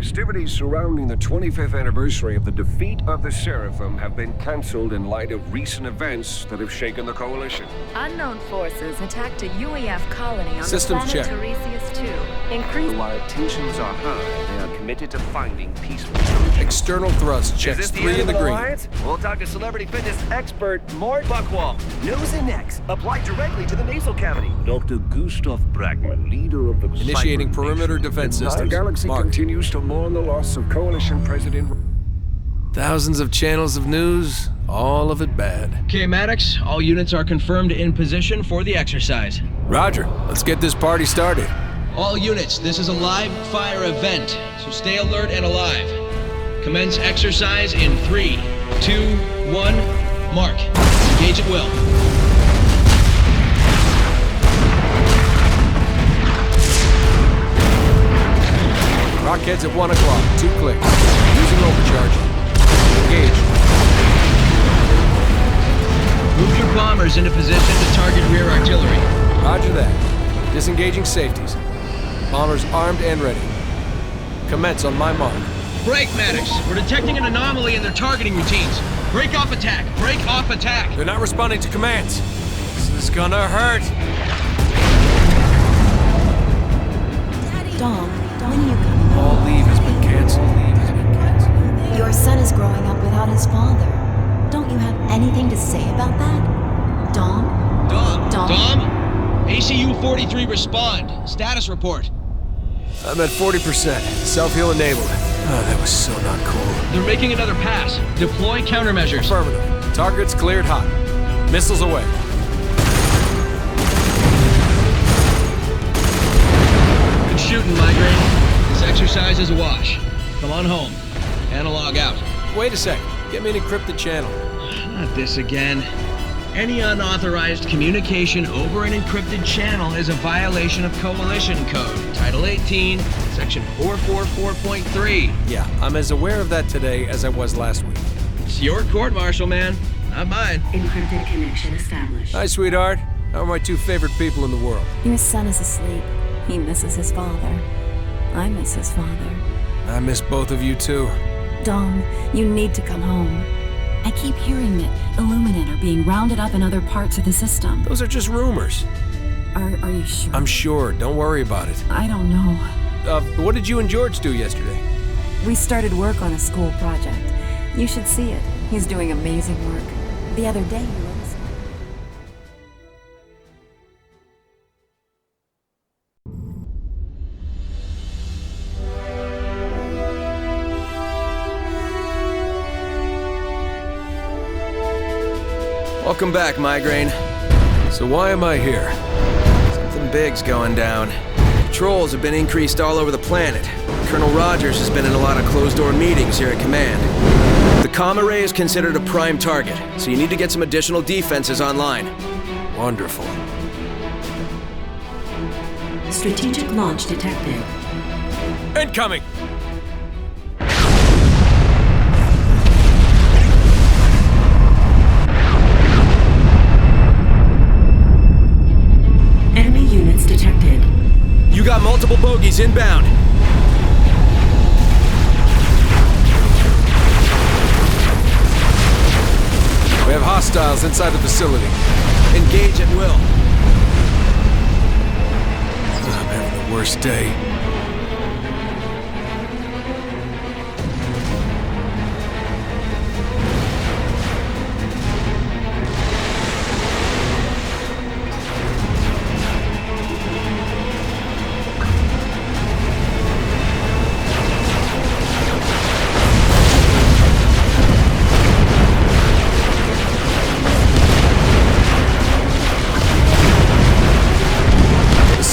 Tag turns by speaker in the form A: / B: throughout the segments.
A: festivities surrounding the 25th anniversary of the defeat of the Seraphim have been cancelled in light of recent events that have shaken the coalition.
B: Unknown forces attacked a UEF colony on
C: Systems
B: the planet
C: check.
B: Tiresias 2. Increased.
A: While tensions are high, they are committed to finding peaceful solutions.
C: External thrust checks 3 in the green.
D: We'll talk to celebrity fitness expert Mort Buckwall. Nose and necks applied directly to the nasal cavity.
A: Dr. Gustav Bragman, leader of the
C: Initiating
A: Cyber
C: perimeter
A: Nation.
C: defense
A: The
C: systems.
A: galaxy
C: Mark.
A: continues to mourn the loss of Coalition President.
C: Thousands of channels of news, all of it bad.
E: Okay, Maddox, all units are confirmed in position for the exercise.
C: Roger, let's get this party started.
E: All units, this is a live fire event, so stay alert and alive. Commence exercise in 3, 2, 1, mark. Engage at will.
C: Rockheads at 1 o'clock, 2 clicks. Using overcharge. Engage.
E: Move your bombers into position to target rear artillery.
C: Roger that. Disengaging safeties. Bombers armed and ready. Commence on my mark.
E: Break, Maddox. We're detecting an anomaly in their targeting routines. Break off attack. Break off attack.
C: They're not responding to commands. This is gonna hurt.
F: Dom, when are you coming?
C: All leave has been canceled.
F: Your son is growing up without his father. Don't you have anything to say about that? Dom?
E: Dom? ACU 43 respond. Status report.
C: I'm at 40%. Self-heal enabled. Oh, that was so not cool.
E: They're making another pass. Deploy countermeasures.
C: Affirmative. Targets cleared hot. Missiles away.
E: Good shooting, Migraine. This exercise is a wash. Come on home. Analog out.
C: Wait a sec. Get me an encrypted channel.
E: Not this again. Any unauthorized communication over an encrypted channel is a violation of Coalition Code, Title 18, Section 444.3.
C: Yeah, I'm as aware of that today as I was last week.
E: It's your court-martial, man, not mine.
G: Encrypted connection established.
C: Hi, sweetheart. How are my 2 favorite people in the world?
F: Your son is asleep. He misses his father. I miss his father.
C: I miss both of you, too.
F: Dom, you need to come home. I keep hearing that Illuminate are being rounded up in other parts of the system.
C: Those are just rumors.
F: Are you sure?
C: I'm sure. Don't worry about it.
F: I don't know.
C: What did you and George do yesterday?
F: We started work on a school project. You should see it. He's doing amazing work. The other day he was...
D: Welcome back, Migraine.
C: So why am I here?
D: Something big's going down. Patrols have been increased all over the planet. Colonel Rogers has been in a lot of closed-door meetings here at command. The comm array is considered a prime target, so you need to get some additional defenses online.
C: Wonderful.
G: Strategic launch detected.
C: Incoming!
G: Enemy units detected.
D: You got multiple bogies inbound.
C: We have hostiles inside the facility.
D: Engage at will.
C: I'm having the worst day.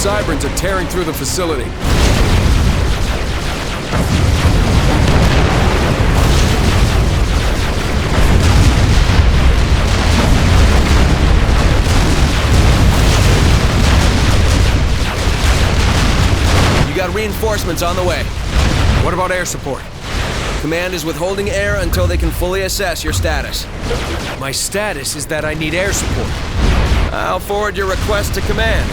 C: Cyberns are tearing through the facility.
D: You got reinforcements on the way.
C: What about air support?
D: Command is withholding air until they can fully assess your status.
C: My status is that I need air support.
D: I'll forward your request to command.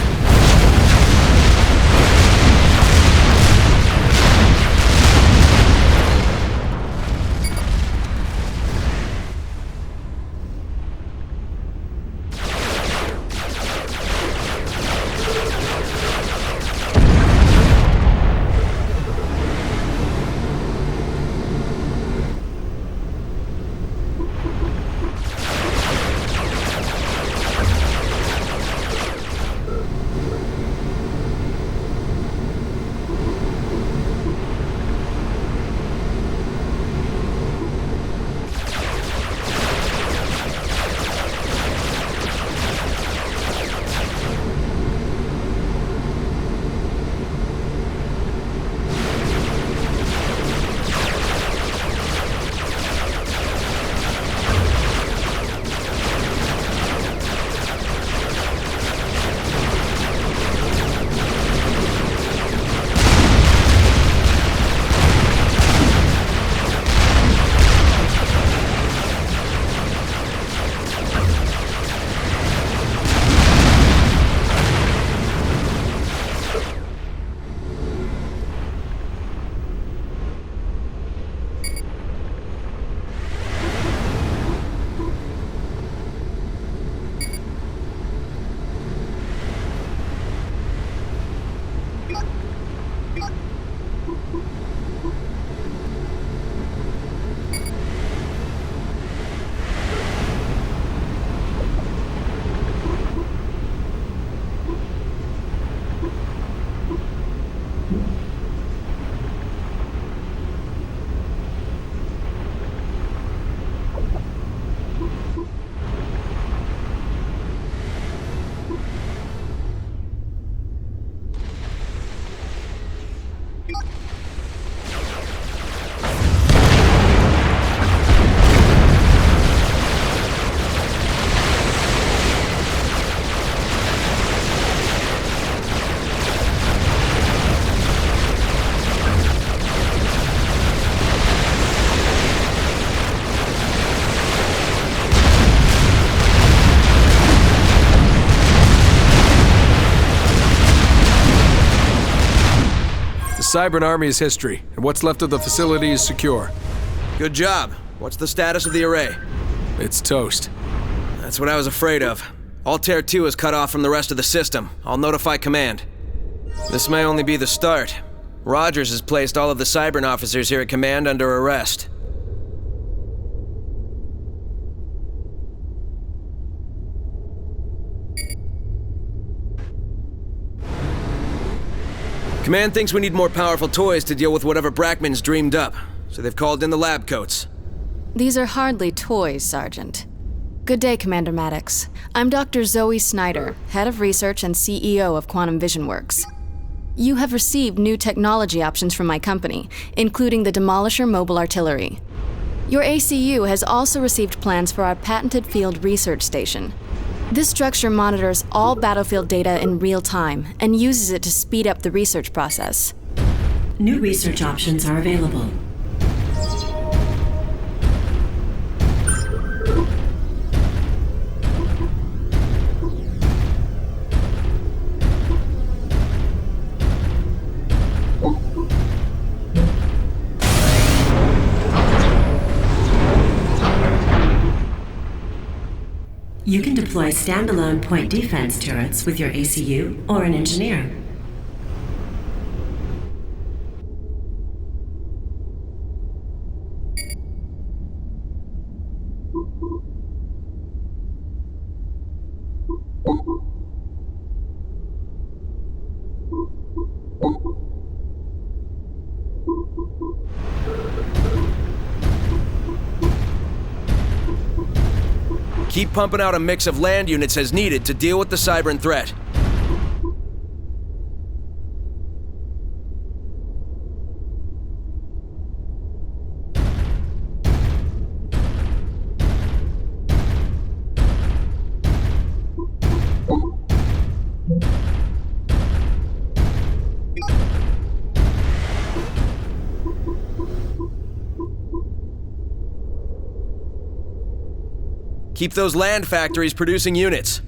C: Cybran army is history, and what's left of the facility is secure.
D: Good job. What's the status of the array?
C: It's toast.
D: That's what I was afraid of. Altair 2 is cut off from the rest of the system. I'll notify command. This may only be the start. Rogers has placed all of the Cybran officers here at command under arrest. Command thinks we need more powerful toys to deal with whatever Brackman's dreamed up, so they've called in the lab coats.
H: These are hardly toys, Sergeant. Good day, Commander Maddox. I'm Dr. Zoe Snyder, Head of Research and CEO of Quantum Vision Works. You have received new technology options from my company, including the Demolisher Mobile Artillery. Your ACU has also received plans for our patented Field Research Station. This structure monitors all battlefield data in real time and uses it to speed up the research process.
G: New research options are available. You can deploy standalone point defense turrets with your ACU or an engineer.
D: Keep pumping out a mix of land units as needed to deal with the Cybran threat. Keep those land factories producing units.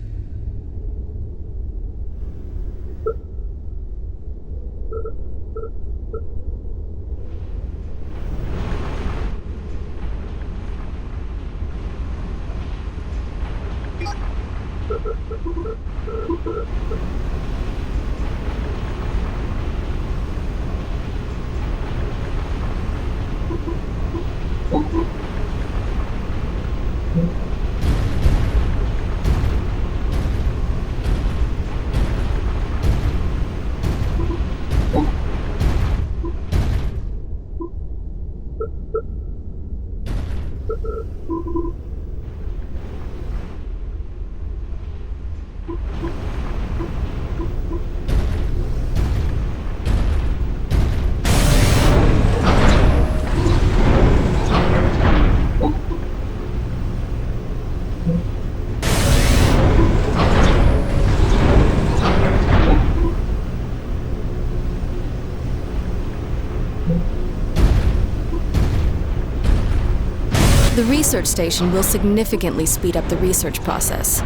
H: The research station will significantly speed up the research process.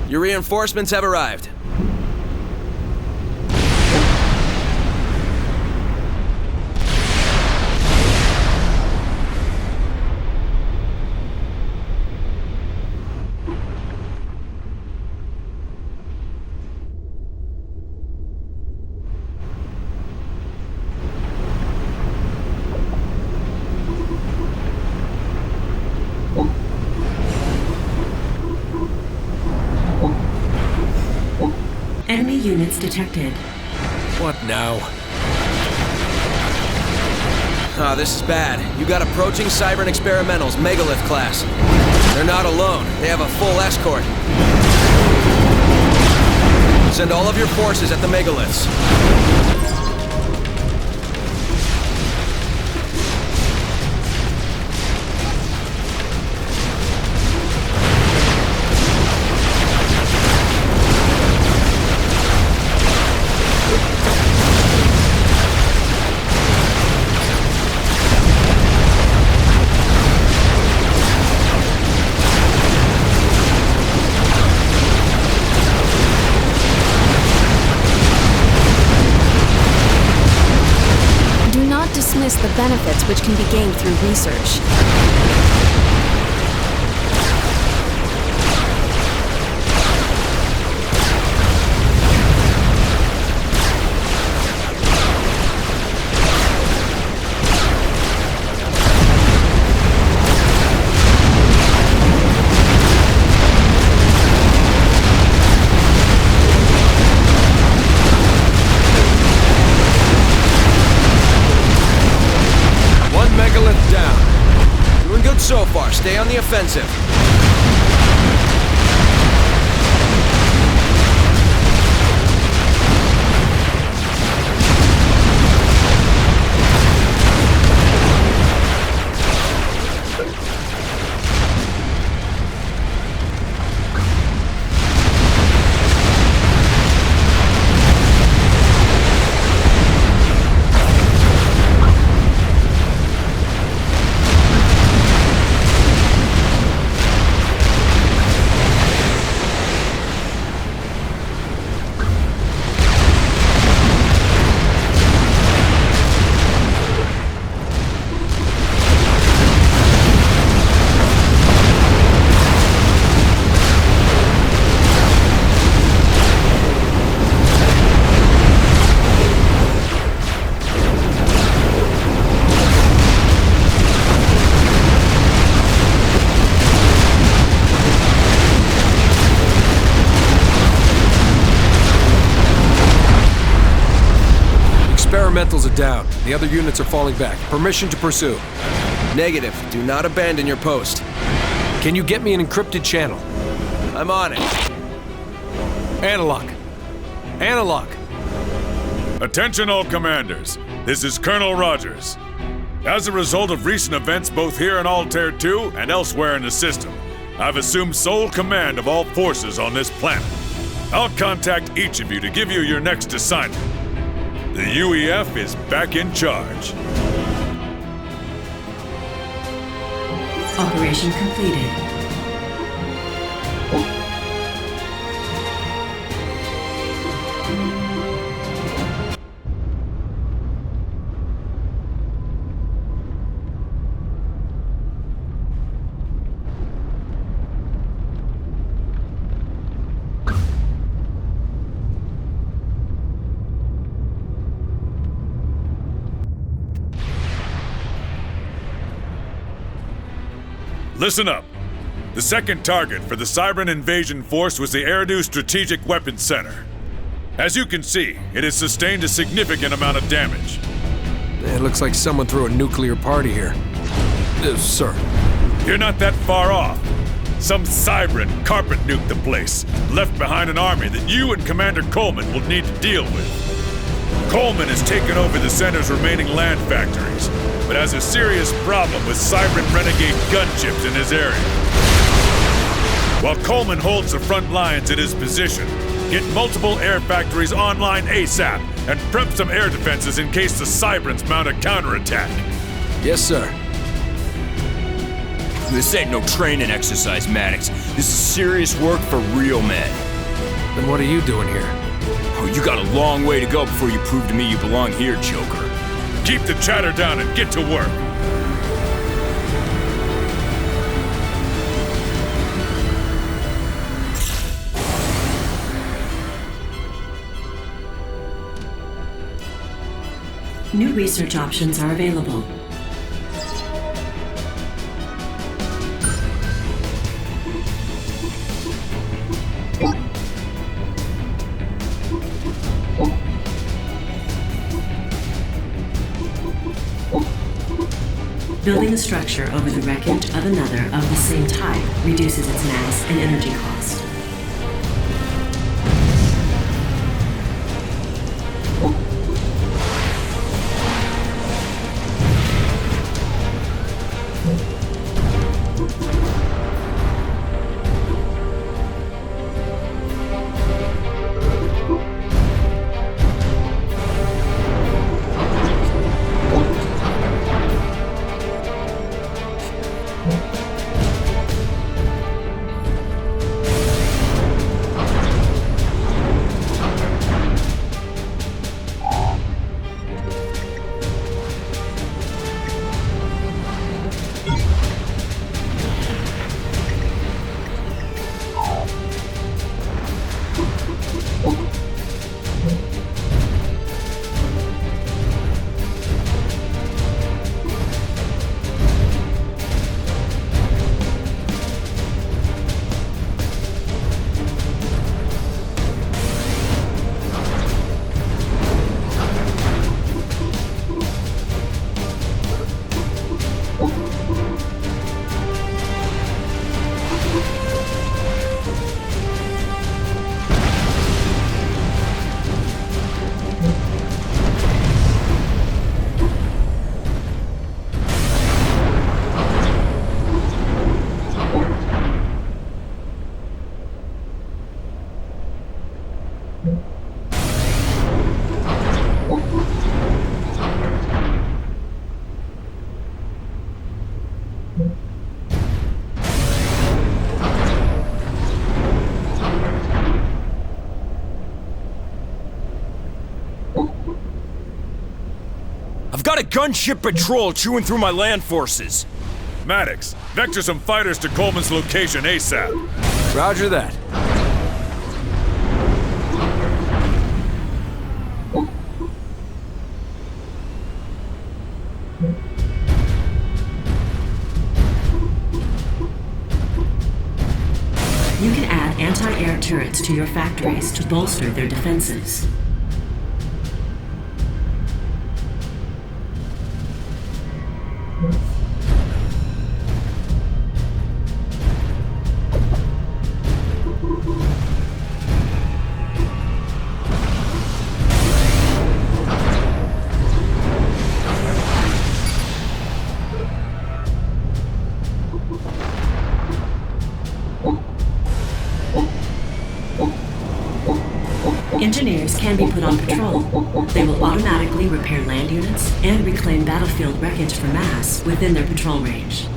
D: Your reinforcements have arrived.
G: Enemy units detected.
C: What now?
D: Ah, this is bad. You got approaching Cybran experimentals, Megalith class. They're not alone. They have a full escort. Send all of your forces at the Megaliths.
H: benefits which can be gained through research.
D: So far, stay on the offensive.
C: Experimentals are down. The other units are falling back. Permission to pursue.
D: Negative. Do not abandon your post.
C: Can you get me an encrypted channel?
D: I'm on it.
C: Analog. Analog.
I: Attention all commanders. This is Colonel Rogers. As a result of recent events both here in Altair 2 and elsewhere in the system, I've assumed sole command of all forces on this planet. I'll contact each of you to give you your next assignment. The UEF is back in charge.
G: Operation completed.
I: Listen up. The second target for the Cybran invasion force was the Eridu Strategic Weapons Center. As you can see, it has sustained a significant amount of damage.
C: It looks like someone threw a nuclear party here. Sir.
I: You're not that far off. Some Cybran carpet nuked the place, left behind an army that you and Commander Coleman will need to deal with. Coleman has taken over the center's remaining land factories, but has a serious problem with Cybran renegade gunships in his area. While Coleman holds the front lines at his position, get multiple air factories online ASAP and prep some air defenses in case the Cybrans mount a counterattack.
C: Yes, sir.
J: This ain't no training exercise, Maddox. This is serious work for real men.
C: Then what are you doing here?
J: Oh, you got a long way to go before you prove to me you belong here, Joker.
I: Keep the chatter down and get to work.
G: New research options are available. Building a structure over the wreckage of another of the same type reduces its mass and energy cost.
J: I've got a gunship patrol chewing through my land forces.
I: Maddox, vector some fighters to Coleman's location ASAP.
C: Roger that.
G: You can add anti-air turrets to your factories to bolster their defenses. Engineers can be put on patrol. They will automatically repair land units and reclaim battlefield wreckage for mass within their patrol range.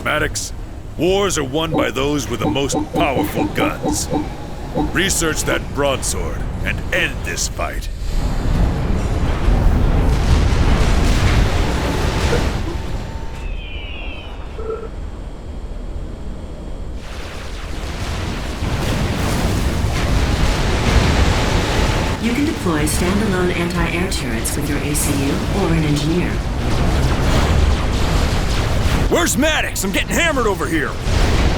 I: Maddox, wars are won by those with the most powerful guns. Research that broadsword and end this fight.
G: You can deploy standalone anti-air turrets with your ACU or an engineer.
J: Where's Maddox? I'm getting hammered over here.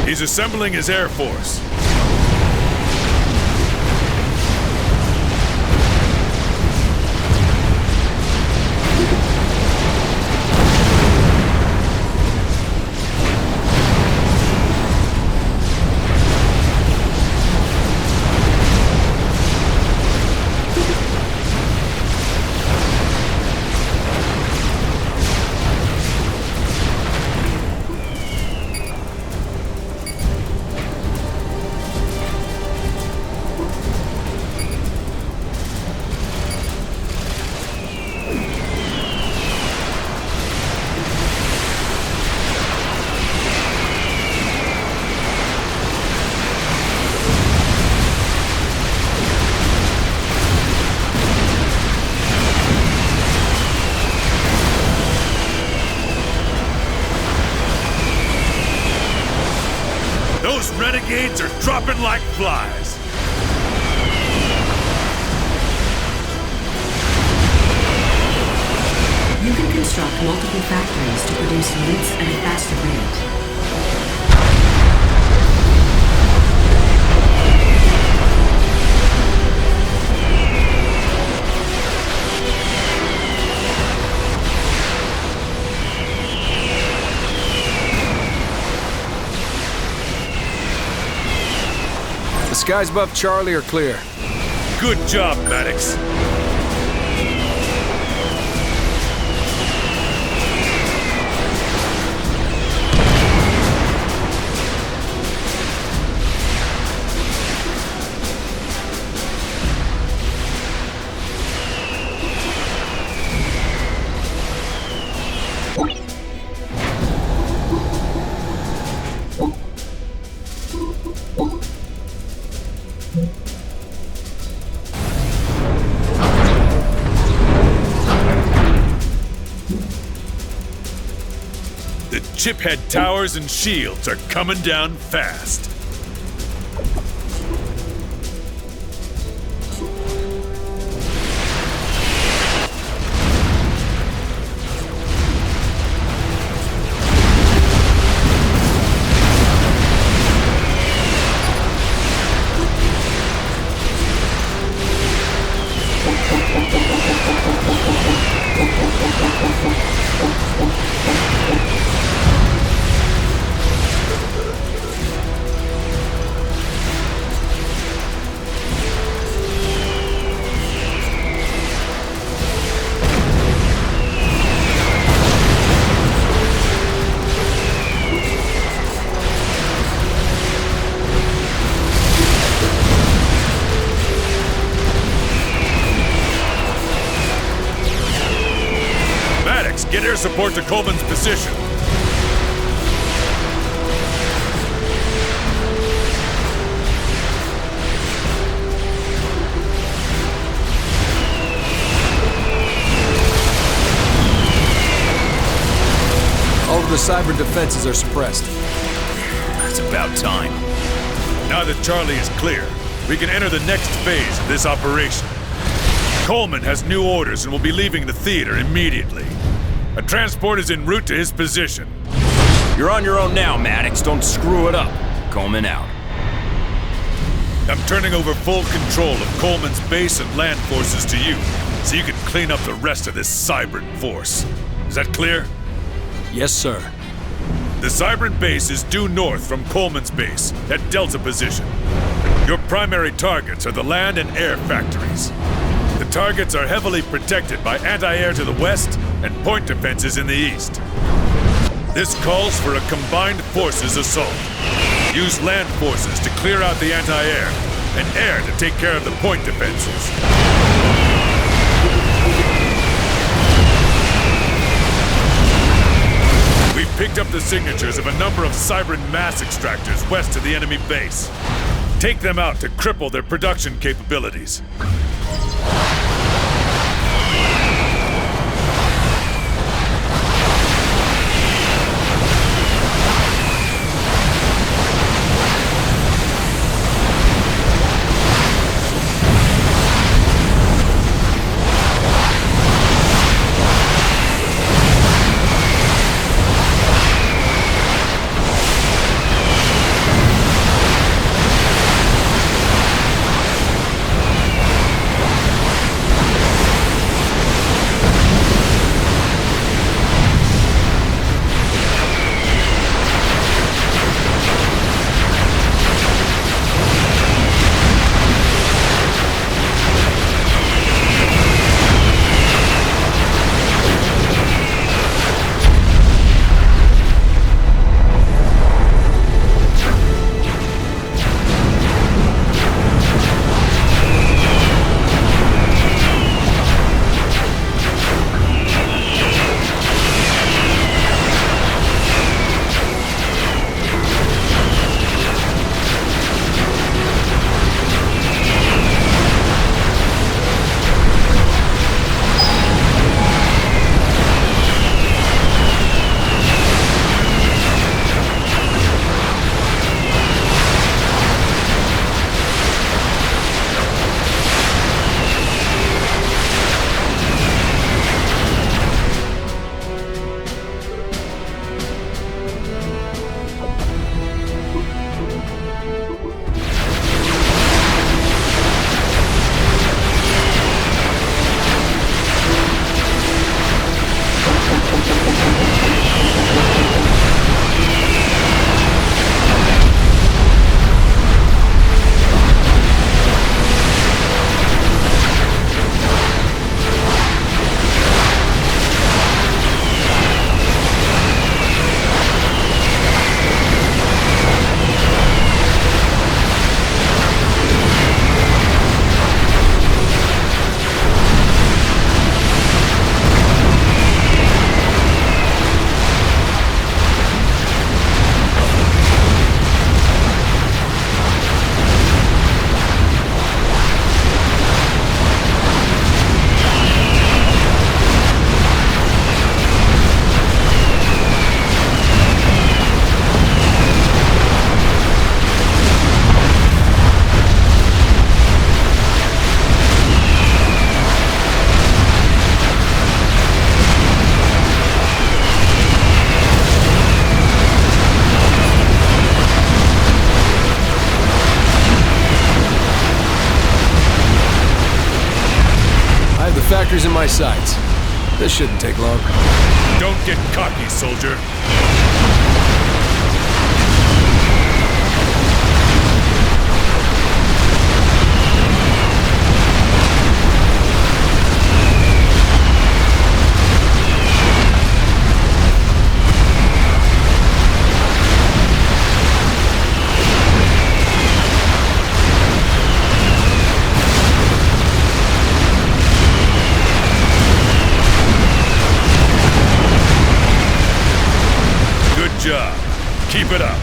I: He's assembling his air force. Those renegades are dropping like flies.
G: You can construct multiple factories to produce units at a faster rate.
C: The skies above Charlie are clear.
I: Good job, Maddox. The chiphead towers and shields are coming down fast. Get air support to Coleman's position.
C: All of the cyber defenses are suppressed.
J: It's about time.
I: Now that Charlie is clear, we can enter the next phase of this operation. Coleman has new orders and will be leaving the theater immediately. A transport is en route to his position.
J: You're on your own now, Maddox. Don't screw it up. Coleman out.
I: I'm turning over full control of Coleman's base and land forces to you, so you can clean up the rest of this Cybran force. Is that clear?
C: Yes, sir.
I: The Cybran base is due north from Coleman's base, at Delta position. Your primary targets are the land and air factories. The targets are heavily protected by anti-air to the west and point defenses in the east. This calls for a combined forces assault. Use land forces to clear out the anti-air, and air to take care of the point defenses. We've picked up the signatures of a number of Cybran mass extractors west of the enemy base. Take them out to cripple their production capabilities.
C: factory's in my sights. This shouldn't take long.
I: Don't get cocky, soldier. Keep it up.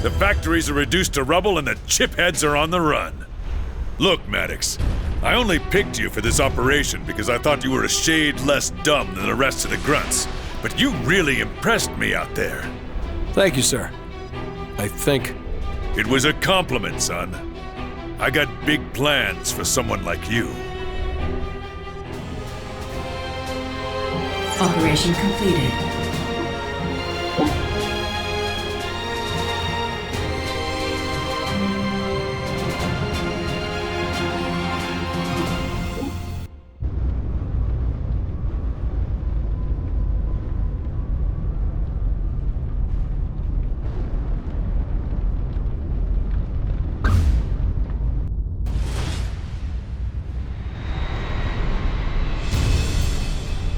I: The factories are reduced to rubble and the chipheads are on the run. Look, Maddox, I only picked you for this operation because I thought you were a shade less dumb than the rest of the grunts. But you really impressed me out there.
C: Thank you, sir. I think...
I: It was a compliment, son. I got big plans for someone like you.
G: Operation completed.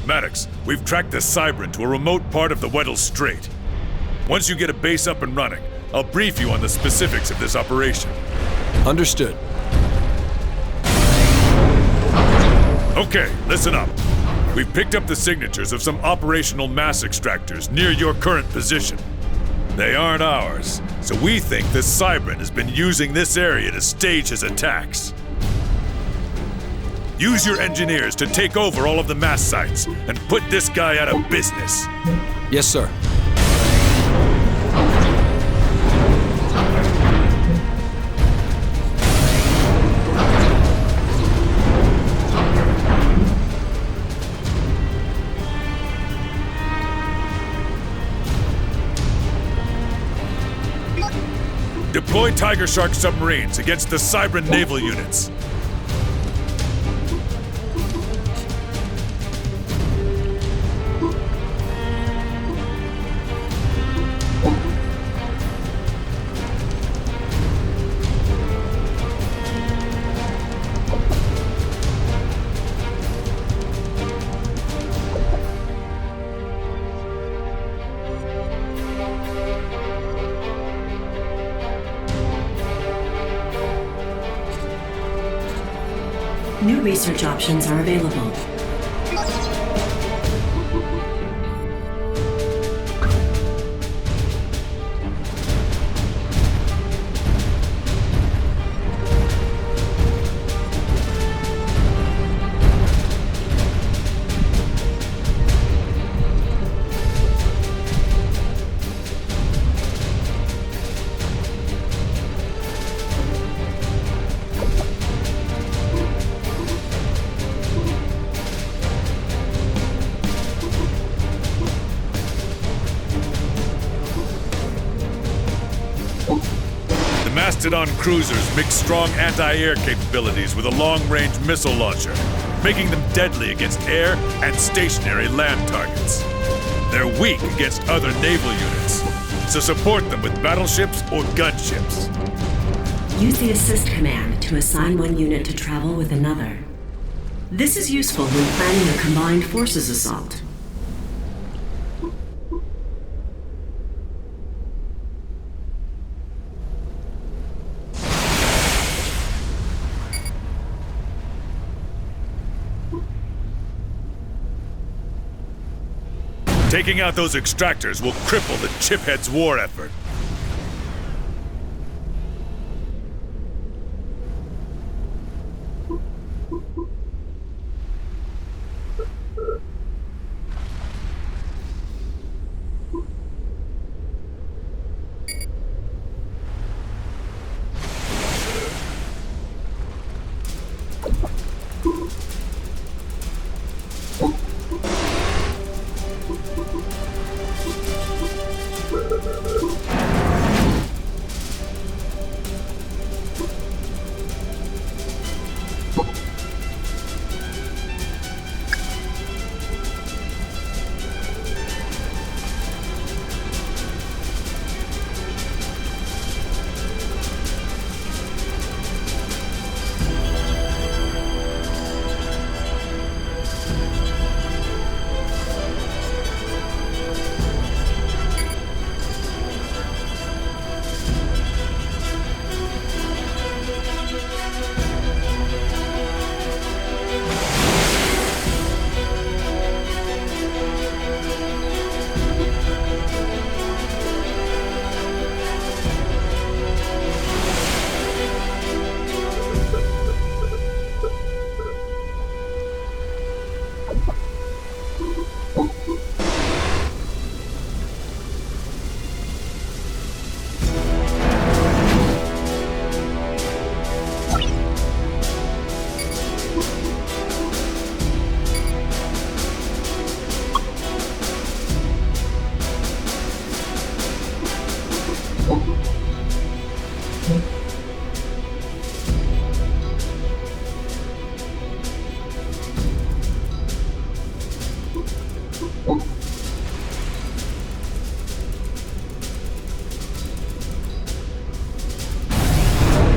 I: Maddox, we've tracked the Cybran to a remote part of the Weddell Strait. Once you get a base up and running, I'll brief you on the specifics of this operation.
C: Understood.
I: Okay, listen up. We've picked up the signatures of some operational mass extractors near your current position. They aren't ours, so we think the Cybran has been using this area to stage his attacks. Use your engineers to take over all of the mass sites and put this guy out of business.
C: Yes, sir.
I: Deploy Tiger Shark submarines against the Cybran naval units.
G: New research options are available.
I: Mastodon cruisers mix strong anti-air capabilities with a long-range missile launcher, making them deadly against air and stationary land targets. They're weak against other naval units, so support them with battleships or gunships.
G: Use the assist command to assign one unit to travel with another. This is useful when planning a combined forces assault.
I: Taking out those extractors will cripple the chiphead's war effort.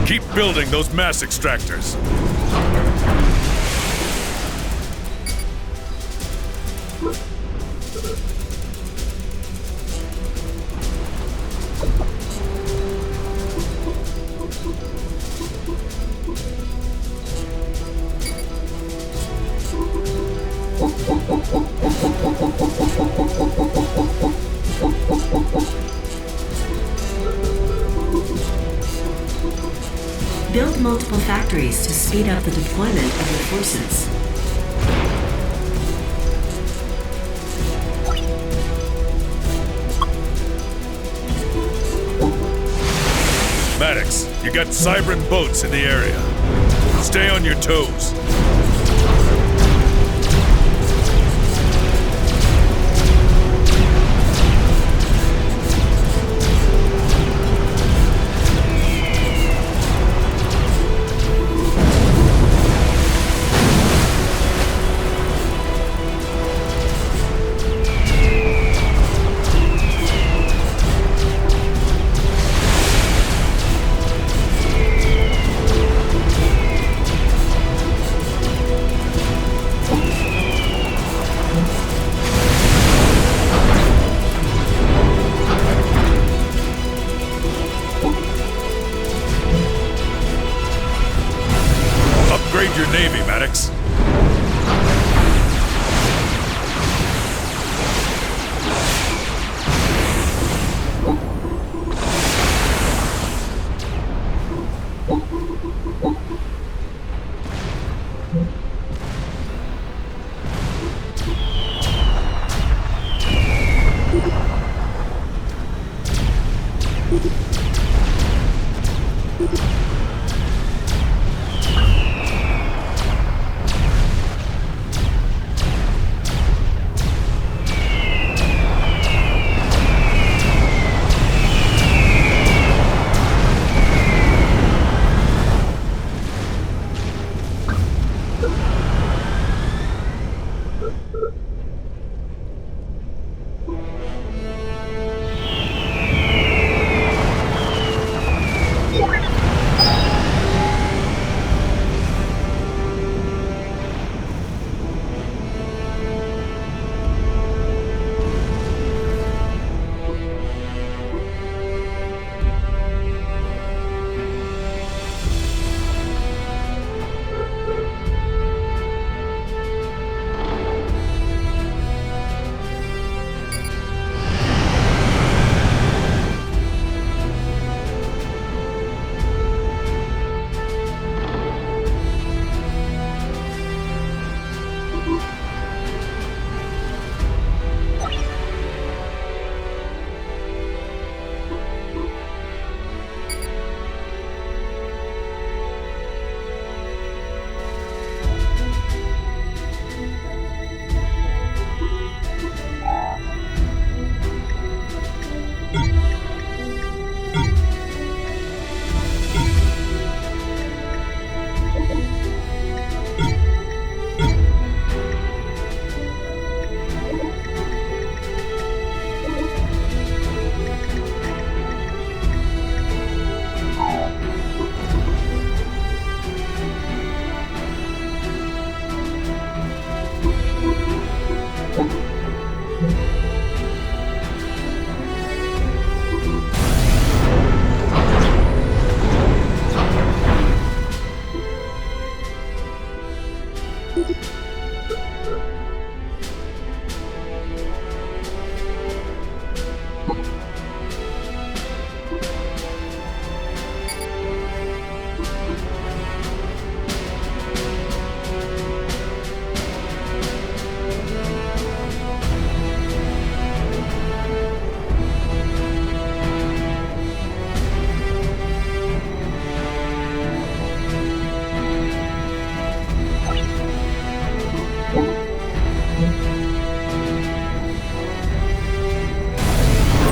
I: Keep building those mass extractors.
G: Build multiple factories to speed up the deployment of your forces.
I: Maddox, you got Cybran boats in the area. Stay on your toes. Upgrade your Navy, Maddox.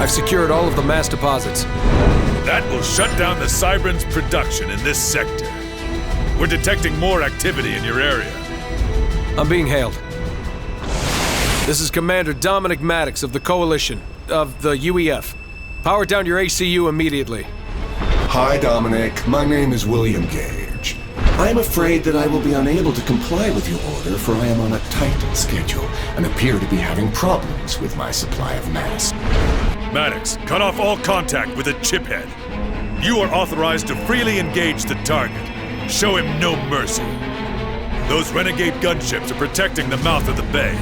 C: I've secured all of the mass deposits.
I: That will shut down the Cybran's production in this sector. We're detecting more activity in your area.
C: I'm being hailed. This is Commander Dominic Maddox of the Coalition, of the UEF. Power down your ACU immediately.
K: Hi, Dominic. My name is William Gage. I am afraid that I will be unable to comply with your order, for I am on a tight schedule and appear to be having problems with my supply of mass.
I: Maddox, cut off all contact with a chiphead. You are authorized to freely engage the target. Show him no mercy. Those renegade gunships are protecting the mouth of the bay.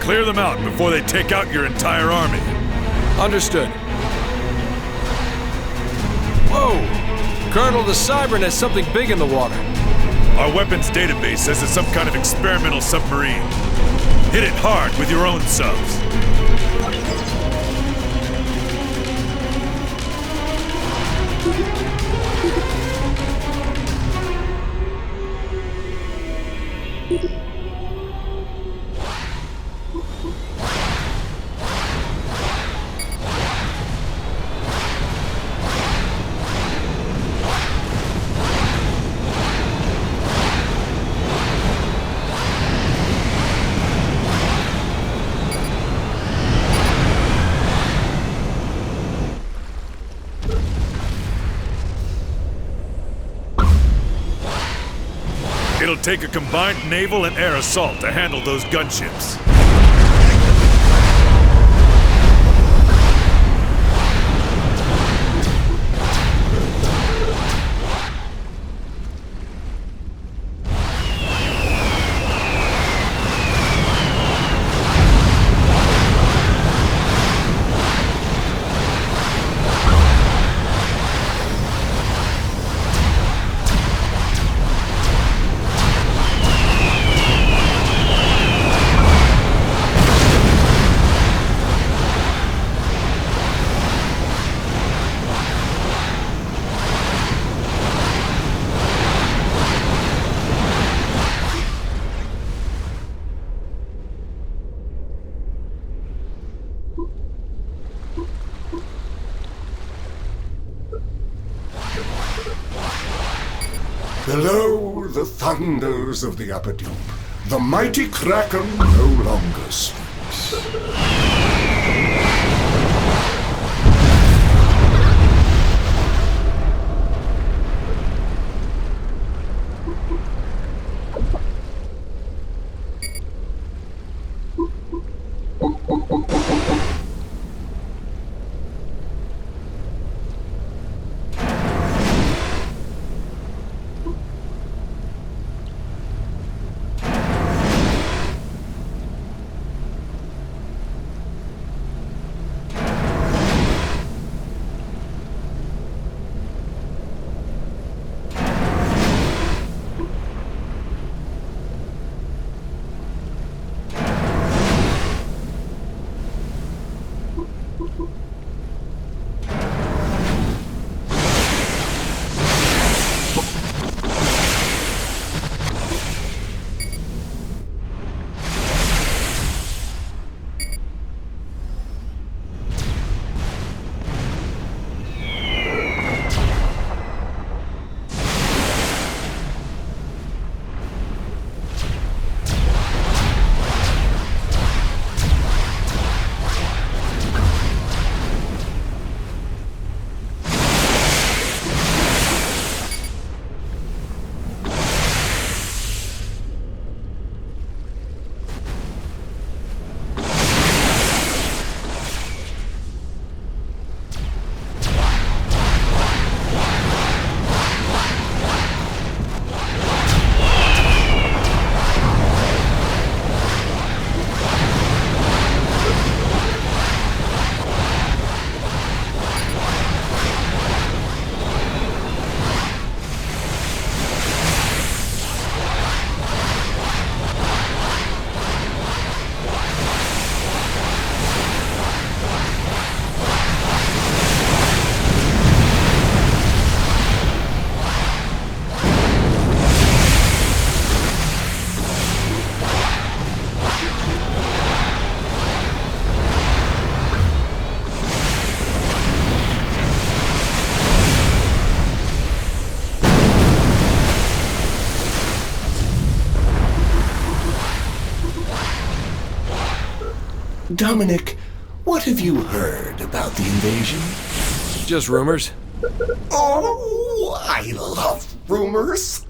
I: Clear them out before they take out your entire army.
C: Understood. Whoa! Colonel, the Cybran has something big in the water.
I: Our weapons database says it's some kind of experimental submarine. Hit it hard with your own subs. It'll take a combined naval and air assault to handle those gunships.
K: Below the thunders of the upper deep, the mighty Kraken no longer sleeps. Dominic, what have you heard about the invasion?
C: Just rumors.
K: Oh, I love rumors.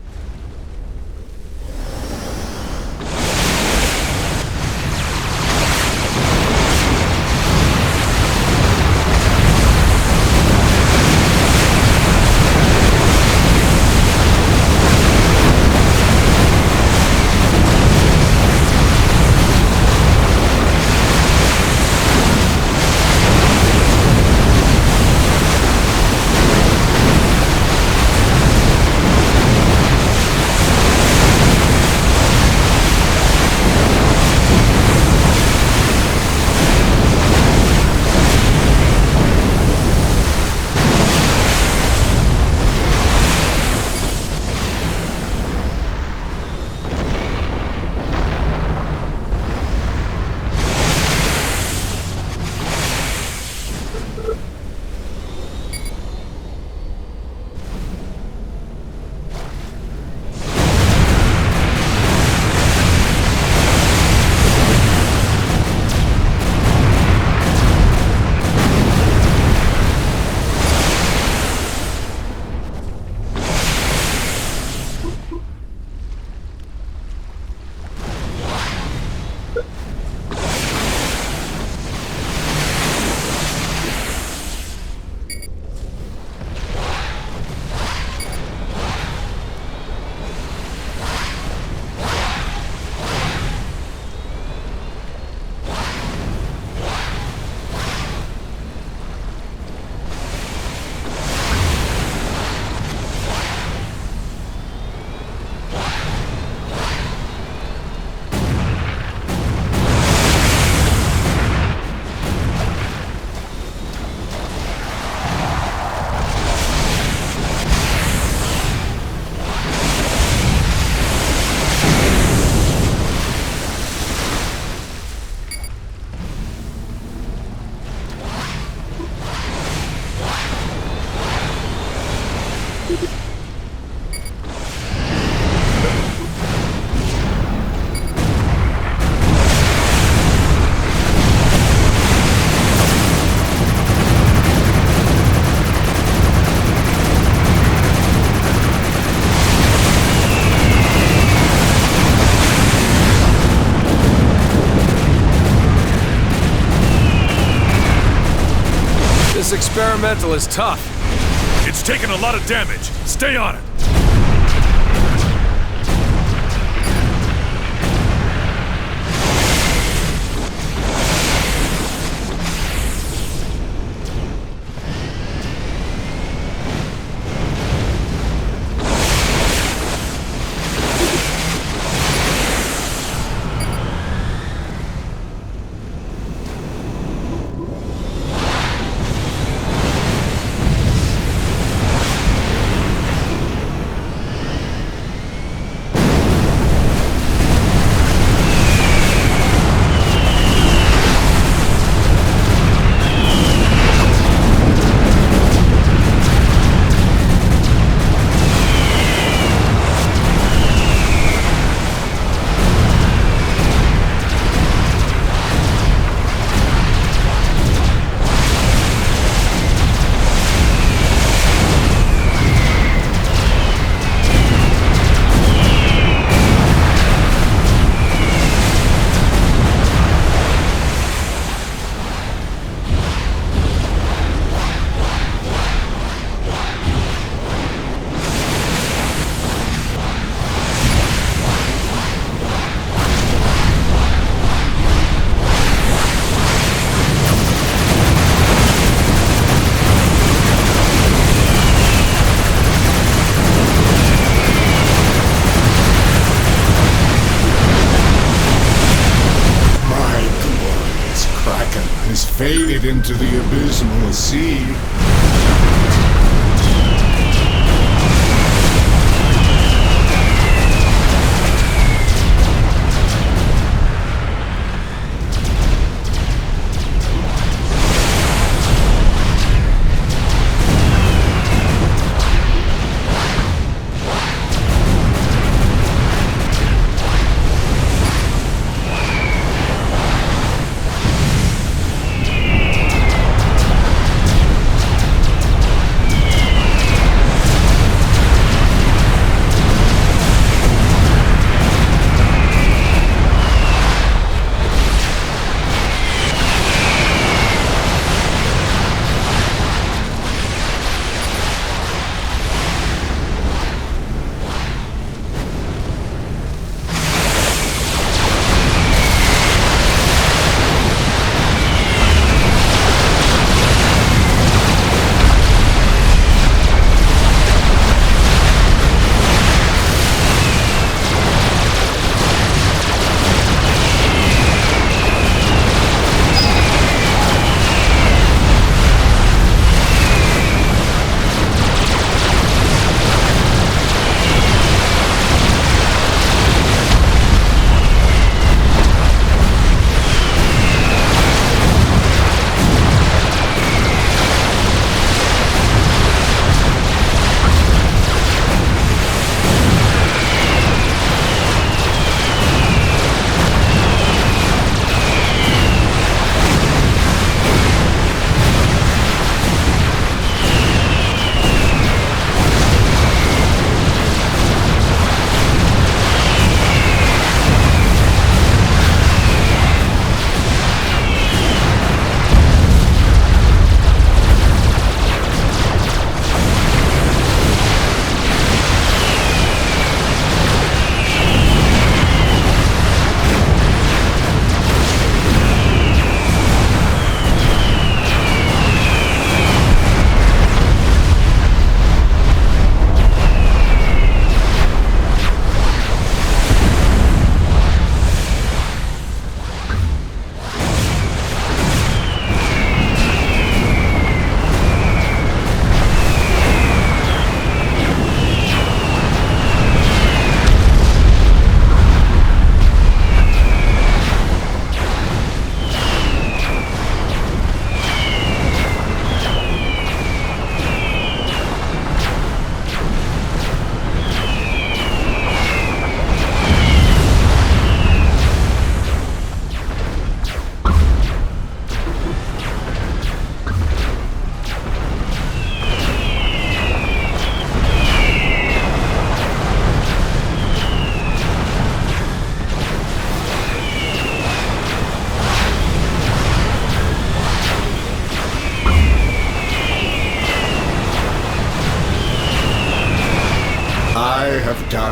C: This experimental is tough.
I: It's taken a lot of damage. Stay on it.
K: Faded into the abysmal sea.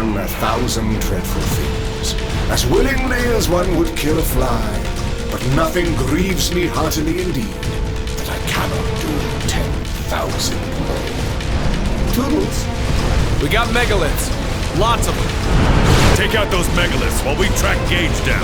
K: done 1,000 dreadful things, as willingly as one would kill a fly, but nothing grieves me heartily indeed that I cannot do 10,000 more. Toodles.
C: We got megaliths. Lots of them.
I: Take out those megaliths while we track Gage down.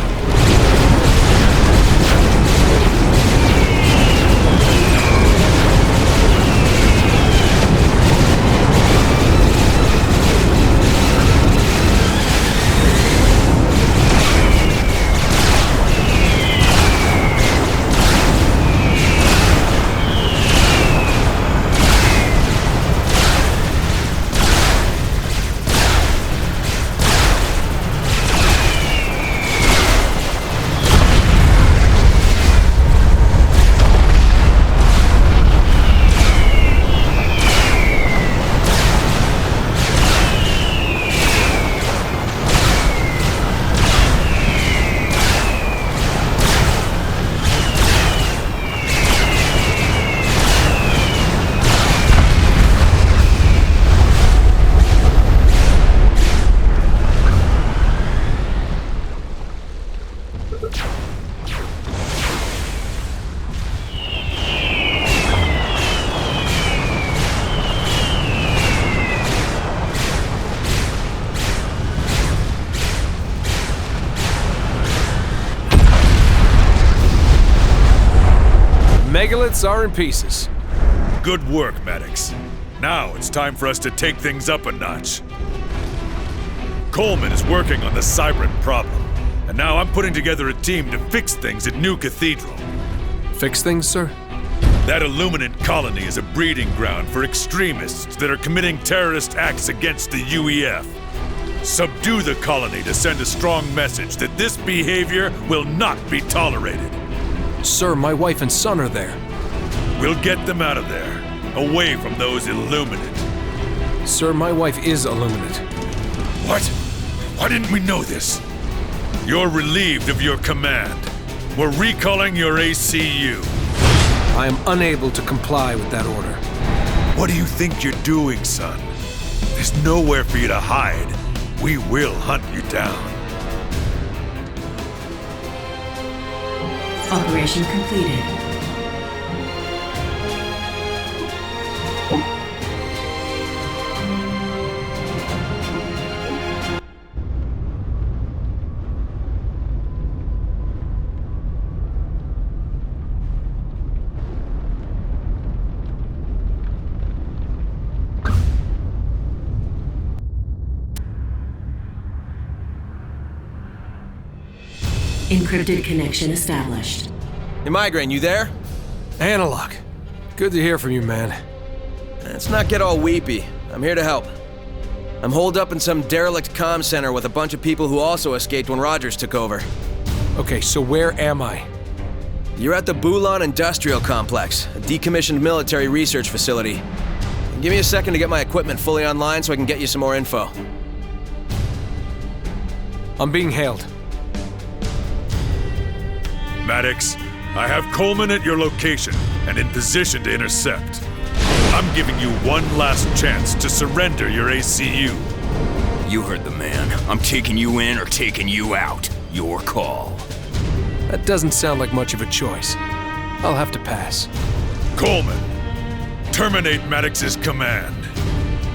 C: Megaliths are in pieces.
I: Good work, Maddox. Now it's time for us to take things up a notch. Coleman is working on the Cybran problem, and now I'm putting together a team to fix things at New Cathedral.
C: Fix things, sir?
I: That Illuminant colony is a breeding ground for extremists that are committing terrorist acts against the UEF. Subdue the colony to send a strong message that this behavior will not be tolerated.
C: Sir, my wife and son are there.
I: We'll get them out of there, away from those Illuminant.
C: Sir, my wife is Illuminant.
I: What? Why didn't we know this? You're relieved of your command. We're recalling your ACU.
C: I am unable to comply with that order.
I: What do you think you're doing, son? There's nowhere for you to hide. We will hunt you down.
G: Operation completed. Encrypted connection established.
D: Hey, Migraine, you there?
C: Analog. Good to hear from you, man.
D: Let's not get all weepy. I'm here to help. I'm holed up in some derelict comm center with a bunch of people who also escaped when Rogers took over.
C: Okay, so where am I?
D: You're at the Bulan Industrial Complex, a decommissioned military research facility. Give me a second to get my equipment fully online so I can get you some more info.
C: I'm being hailed.
I: Maddox, I have Coleman at your location and in position to intercept. I'm giving you one last chance to surrender your ACU.
J: You heard the man. I'm taking you in or taking you out. Your call.
C: That doesn't sound like much of a choice. I'll have to pass.
I: Coleman, terminate Maddox's command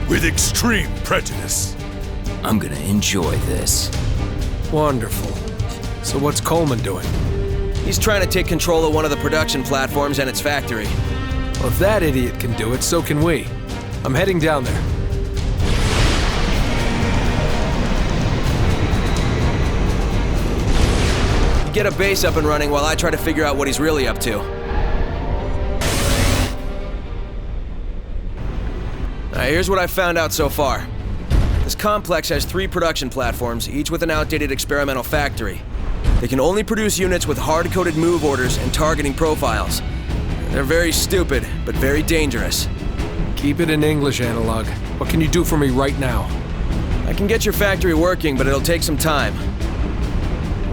I: with extreme prejudice.
J: I'm gonna enjoy this.
C: Wonderful. So what's Coleman doing?
D: He's trying to take control of one of the production platforms and its factory.
C: Well, if that idiot can do it, so can we. I'm heading down there.
D: Get a base up and running while I try to figure out what he's really up to. Alright, here's what I've found out so far. This complex has 3 production platforms, each with an outdated experimental factory. They can only produce units with hard-coded move orders and targeting profiles. They're very stupid, but very dangerous.
C: Keep it in English, Analog. What can you do for me right now?
D: I can get your factory working, but it'll take some time.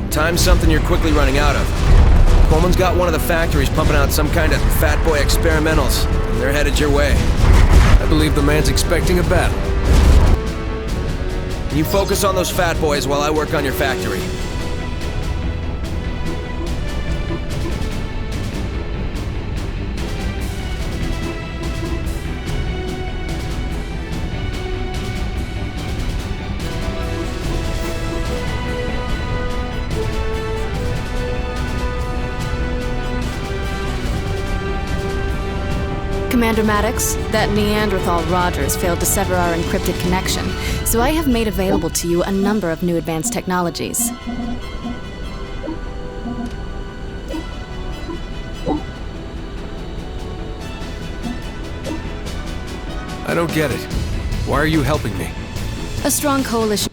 D: Time's something you're quickly running out of. Coleman's got one of the factories pumping out some kind of fat boy experimentals, and they're headed your way.
C: I believe the man's expecting a battle.
D: You focus on those fat boys while I work on your factory.
H: Commander Maddox, that Neanderthal Rogers failed to sever our encrypted connection, so I have made available to you a number of new advanced technologies.
C: I don't get it. Why are you helping me?
H: A strong coalition